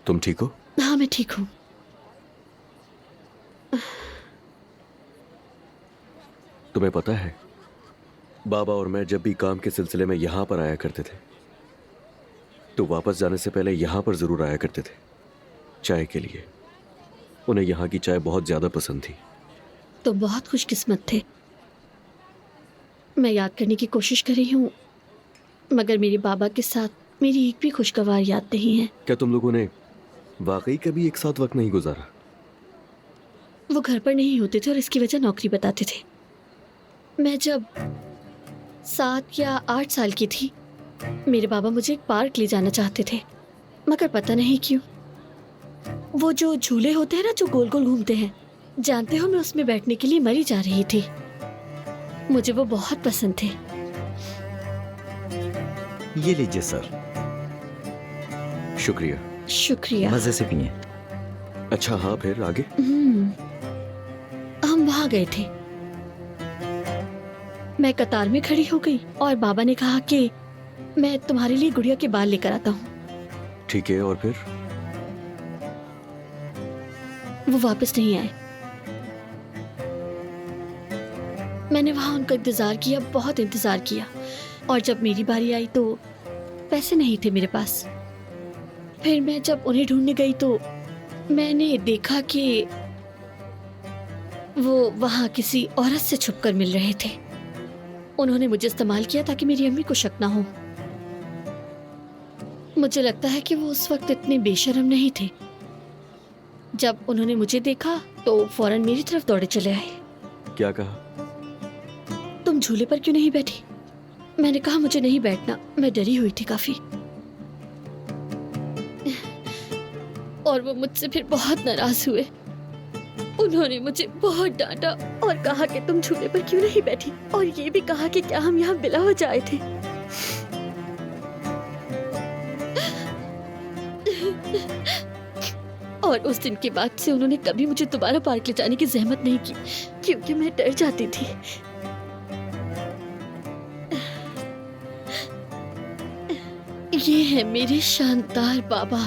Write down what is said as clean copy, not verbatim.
तुम ठीक हो? हाँ, मैं ठीक हूँ। तुम्हें पता है, बाबा और मैं जब भी काम के सिलसिले में यहां पर आया करते थे तो वापस जाने से पहले यहां पर जरूर आया करते थे, चाय के लिए। उन्हें यहां की चाय बहुत ज्यादा पसंद थी। तुम बहुत खुशकिस्मत थे। मैं याद करने की कोशिश कर रही हूँ, मगर मेरे बाबा के साथ मेरी एक भी खुशगवार याद नहीं है। क्या तुम लोगों ने वाकई कभी एक साथ वक्त नहीं गुजारा? वो घर पर नहीं होते थे और इसकी वजह नौकरी बताते थे। मैं जब 7 या 8 साल की थी, मेरे बाबा मुझे एक पार्क ले जाना चाहते थे, मगर पता नहीं क्यों वो जो झूले होते हैं ना, जो गोल गोल घूमते हैं, जानते हो मैं उसमें बैठने के लिए मरी जा रही थी। मुझे वो बहुत पसंद थे। ये लीजिए सर, शुक्रिया। शुक्रिया। मजे से पिए। अच्छा हाँ, फिर आगे? हम वहां गए थे। मैं कतार में खड़ी हो गई और बाबा ने कहा कि मैं तुम्हारे लिए गुड़िया के बाल लेकर आता हूँ। ठीक है, और फिर? वो वापस नहीं आए। मैंने वहां उनका इंतजार किया, बहुत इंतजार किया, और जब मेरी बारी आई तो पैसे नहीं थे मेरे पास। फिर मैं जब उन्हें ढूंढने गई तो मैंने देखा कि वो वहां किसी औरत से छुपकर मिल रहे थे। उन्होंने मुझे इस्तेमाल किया ताकि मेरी अम्मी को शक ना हो। मुझे लगता है कि वो उस वक्त इतने बेशर्म नहीं थे। जब उन्होंने मुझे देखा तो फौरन मेरी तरफ दौड़े चले आए। क्या कहा? तुम झूले पर क्यों नहीं बैठी? मैंने कहा मुझे नहीं बैठना, मैं डरी हुई थी काफी। और वो मुझसे फिर बहुत नाराज हुए। उन्होंने मुझे बहुत डांटा और कहा कि तुम झूले पर क्यों नहीं बैठी, और ये भी कहा कि क्या हम यहाँ बिला हो जाए थे। और उस दिन के बाद से उन्होंने कभी मुझे दोबारा पार्क ले जाने की जहमत नहीं की, क्योंकि मैं डर जाती थी। ये है मेरे शानदार बाबा।